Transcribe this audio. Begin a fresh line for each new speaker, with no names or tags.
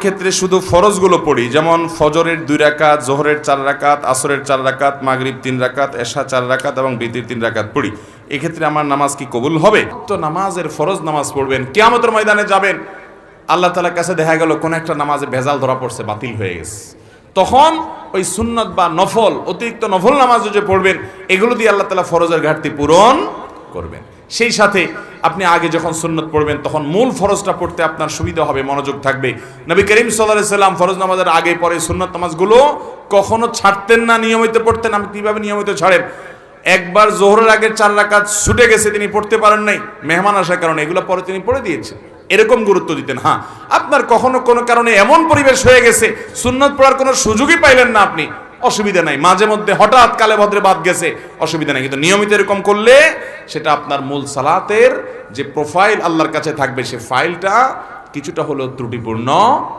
ক্ষেত্রে শুধু ফরজগুলো পড়ি, যেমন ফজরের 2 রাকাত, জোহরের 4 রাকাত, আসরের 4 রাকাত, মাগরিব 3 রাকাত, এশা 4 রাকাত এবং বিতির 3 রাকাত পড়ি, এক্ষেত্রে আমার নামাজ কি কবুল হবে? তো নামাজের ফরজ নামাজ পড়বেন, কিয়ামতের ময়দানে যাবেন, আল্লাহ তাআলার কাছে দেখা গেল কোন একটা নামাজে ভেজাল ধরা পড়ছে, বাতিল হয়ে গেছে, তখন ওই সুন্নত বা নফল, অতিরিক্ত নফল নামাজ যে পড়বেন, এগুলো দিয়ে আল্লাহ তাআলা ফরজের ঘাটতি পূরণ করবেন। সেই সাথে আপনি আগে যখন সুন্নত পড়বেন তখন মূল ফরজটা পড়তে আপনার সুবিধা হবে, মনোযোগ থাকবে। নবী করিম সাল্লাল্লাহু আলাইহি সাল্লাম ফরজ নামাজের আগে পরে সুন্নত নামাজগুলো কখনো ছাড়তেন না, নিয়মিত পড়তেন। আপনি কিভাবে নিয়মিত ছাড়েন? একবার জোহরের আগে 4 রাকাত ছুটে গেছে, তিনি পড়তে পারেন নাই মেহমান আসার কারণে, এগুলো পরে তিনি পড়ে দিয়েছেন, এরকম গুরুত্ব দিতেন। হ্যাঁ, আপনার কখনো কোনো কারণে এমন পরিবেশ হয়ে গেছে সুন্নত পড়ার কোনো সুযোগই পাইলেন না আপনি, অসুবিধা নাই, মাঝে মধ্যে হঠাৎ কালে ভদ্রে বাদ গেছে, অসুবিধা নাই, কিন্তু নিয়মিত এরকম করলে সেটা আপনার মূল সালাতের যে প্রোফাইল আল্লাহর কাছে থাকবে, সে ফাইলটা কিছুটা হলেও ত্রুটিপূর্ণ